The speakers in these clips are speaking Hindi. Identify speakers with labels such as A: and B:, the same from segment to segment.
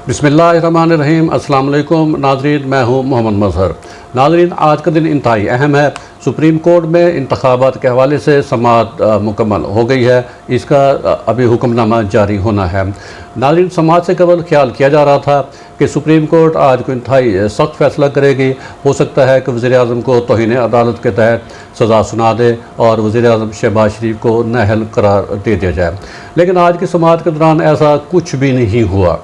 A: बिस्मिल्लाहिर्रहमानिर्रहीम। अस्सलाम वालेकुम नाज़रीन, मैं हूँ मोहम्मद मज़हर। नाज़रीन, आज का दिन इंतहाई अहम है। सुप्रीम कोर्ट में इंतखाबात के हवाले से समाअत मुकम्मल हो गई है। इसका अभी हुक्मनामा जारी होना है। नाज़रीन, समाअत से कबल ख्याल किया जा रहा था कि सुप्रीम कोर्ट आज को इंतहाई सख्त फैसला करेगी। हो सकता है कि वज़ीर आज़म को तौहीन अदालत के तहत सज़ा सुना दे और वज़ीर आज़म शहबाज शरीफ को नाअहल करार दे दिया जाए। लेकिन आज की समाअत के दौरान ऐसा कुछ भी नहीं हुआ।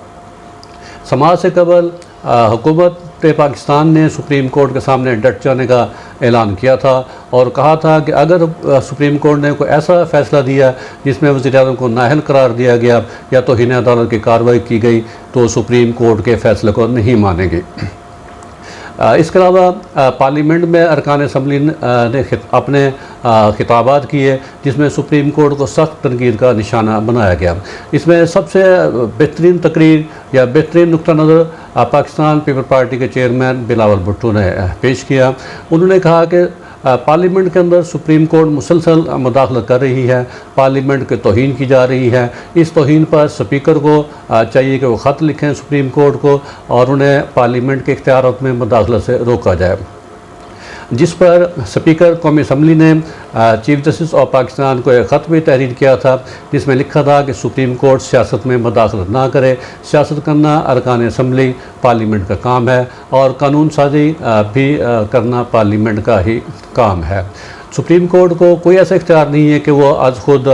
A: समाअत से कबल हुकूमत पाकिस्तान ने सुप्रीम कोर्ट के सामने डट जाने का ऐलान किया था और कहा था कि अगर सुप्रीम कोर्ट ने कोई ऐसा फ़ैसला दिया जिसमें वज़ीर आज़म को नाअहल करार दिया गया या तौहीन अदालत की कार्रवाई की गई तो सुप्रीम कोर्ट के फ़ैसले को नहीं मानेगी। इसके अलावा पार्लियामेंट में अरकान असम्बली ने अपने खिताबात किए जिसमें सुप्रीम कोर्ट को सख्त तनकीद का निशाना बनाया गया। इसमें सबसे बेहतरीन तकरीर या बेहतरीन नुक्ता नज़र पाकिस्तान पीपल पार्टी के चेयरमैन बिलावल भुट्टो ने पेश किया। उन्होंने कहा कि पार्लियामेंट के अंदर सुप्रीम कोर्ट मुसलसल मुदाखलत कर रही है, पार्लियामेंट की तौहीन की जा रही है। इस तौहीन पर स्पीकर को चाहिए कि वो ख़त लिखें सुप्रीम कोर्ट को और उन्हें पार्लियामेंट के इख्तियारात में मुदाखलत से रोका जाए। जिस पर स्पीकर कौमी असम्बली ने चीफ जस्टिस ऑफ पाकिस्तान को एक ख़त भी तहरीर किया था जिसमें लिखा था कि सुप्रीम कोर्ट सियासत में मुदाखलत ना करे। सियासत करना अरकान असम्बली पार्लियामेंट का काम है और कानून साजी भी करना पार्लियामेंट का ही काम है। सुप्रीम कोर्ट को कोई ऐसा इख्तियार नहीं है कि वो आज खुद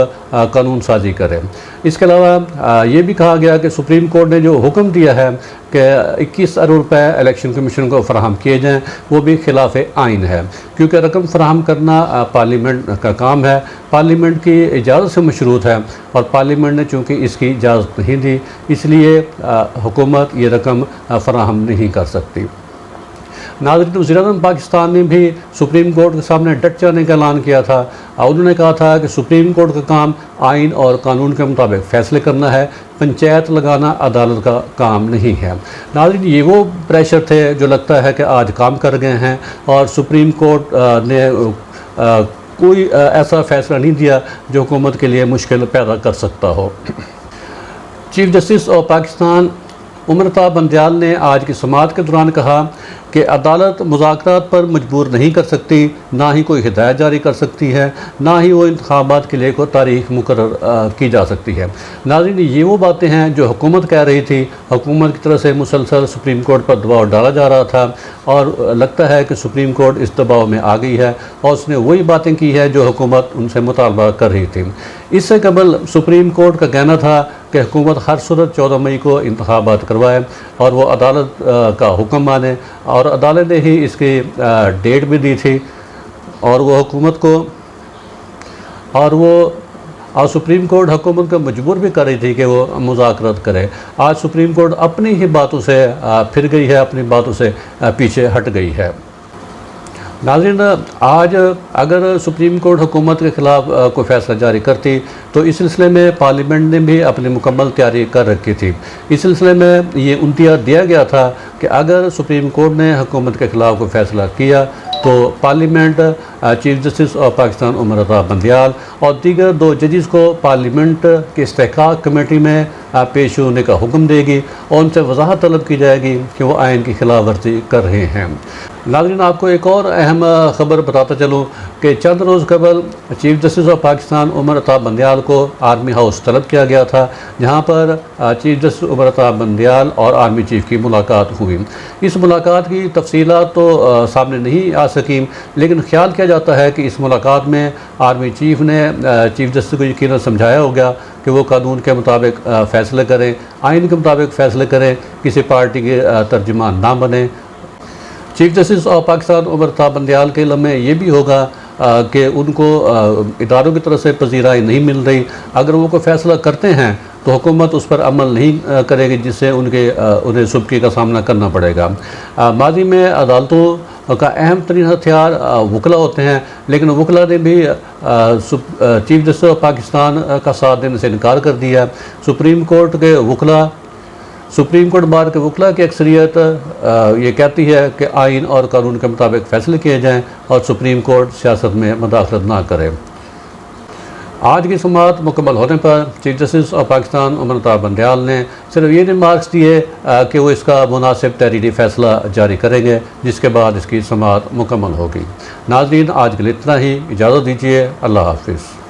A: कानून साजी करे। इसके अलावा ये भी कहा गया कि सुप्रीम कोर्ट ने जो हुक्म दिया है कि 21 अरब रुपए इलेक्शन कमीशन को फराहम किए जाएँ वो भी खिलाफ आइन है, क्योंकि रकम फराहम करना पार्लियामेंट का काम है, पार्लियामेंट की इजाज़त से मशरूत है और पार्लियामेंट ने चूँकि इसकी इजाज़त नहीं दी इसलिए हुकूमत ये रकम फराहम नहीं कर सकती। नाज़रीन, वज़ीर-ए-आज़म पाकिस्तान ने भी सुप्रीम कोर्ट के सामने डट जाने का ऐलान किया था। उन्होंने कहा था कि सुप्रीम कोर्ट का काम आइन और कानून के मुताबिक फ़ैसले करना है, पंचायत लगाना अदालत का काम नहीं है। नाज़रीन, ये वो प्रेशर थे जो लगता है कि आज काम कर गए हैं और सुप्रीम कोर्ट ने कोई ऐसा फ़ैसला नहीं दिया जो हुकूमत के लिए मुश्किल पैदा कर सकता हो। Chief justice of Pakistan Umar Ata Bandial ने आज की समाअत के दौरान कहा कि अदालत मुज़ाकरात पर मजबूर नहीं कर सकती, ना ही कोई हिदायत जारी कर सकती है, ना ही वो इंतखाबात के लिए कोई तारीख मुकर्रर की जा सकती है। नाज़रीन, ये वो बातें हैं जो हुकूमत कह रही थी। हुकूमत की तरफ से मुसलसल सुप्रीम कोर्ट पर दबाव डाला जा रहा था और लगता है कि सुप्रीम कोर्ट इस दबाव में आ गई है और उसने वही बातें की है जो हुकूमत उनसे मुतालबा कर रही थी। इससे कबल सुप्रीम कोर्ट का कहना था कि हुकूमत हर सूरत 14 मई को इंतखाबात करवाए और वो अदालत का हुक्म माने और अदालत ने ही इसकी डेट भी दी थी और वो हुकूमत को और सुप्रीम कोर्ट हुकूमत को मजबूर भी कर रही थी कि वो मुज़ाकरात करे। आज सुप्रीम कोर्ट अपनी ही बातों से फिर गई है, अपनी बातों से पीछे हट गई है। नाज़रीन, आज अगर सुप्रीम कोर्ट हुकूमत के ख़िलाफ़ कोई फ़ैसला जारी करती तो इस सिलसिले में पार्लियामेंट ने भी अपनी मुकम्मल तैयारी कर रखी थी। इस सिलसिले में ये इम्तियाज़ दिया गया था कि अगर सुप्रीम कोर्ट ने हुकूमत के ख़िलाफ़ कोई फ़ैसला किया तो parliament chief justice of Pakistan Umar Ata Bandial और दीगर 2 जजेस को पार्लियामेंट की इस्तेहकाक कमेटी में पेश होने का हुक्म देगी और उनसे वजाहत तलब की जाएगी कि वो आइन की खिलाफ वर्जी कर रहे हैं। नाज़रीन, आपको एक और अहम ख़बर बताता चलूँ कि चंद रोज़ कबल chief justice of Pakistan Umar Ata Bandial को आर्मी हाउस तलब किया गया था, जहाँ पर चीफ जस्टिस उमर अता बंदयाल और आर्मी चीफ़ की मुलाकात हुई। इस मुलाकात की तफसीलात तो सामने नहीं आ सकी, लेकिन ख्याल किया जाता है कि इस मुलाकात में आर्मी चीफ़ ने चीफ जस्टिस को यकीनन समझाया होगा कि वो कानून के मुताबिक फ़ैसले करें, आइन के मुताबिक फ़ैसले करें, किसी पार्टी के तर्जुमान ना बने। Chief justice of Pakistan Umar Ata Bandial के इल्म में ये भी होगा कि उनको इदारों की तरफ से पजीराई नहीं मिल रही। अगर वो कोई फ़ैसला करते हैं तो हुकूमत उस पर अमल नहीं करेगी, जिससे उन्हें सुबकी का सामना करना पड़ेगा। माजी में अदालतों का अहम तरीन हथियार वकला होते हैं, लेकिन वकला ने भी चीफ जस्टिस ऑफ पाकिस्तान का साथ देने से इनकार कर दिया। सुप्रीम कोर्ट बार के वकला की अक्सरियत ये कहती है कि आइन और कानून के मुताबिक फ़ैसले किए जाएँ और सुप्रीम कोर्ट सियासत में मुदाखलत ना करे। आज की समाअत मुकम्मल होने पर chief justice of Pakistan Umar Ata Bandial ने सिर्फ ये रिमार्क्स दिए कि वो इसका मुनासिब तहरीरी फ़ैसला जारी करेंगे, जिसके बाद इसकी समाअत मुकम्मल होगी। नाज़रीन, आज के लिए इतना ही, इजाज़त दीजिए। अल्लाह हाफ़िज़।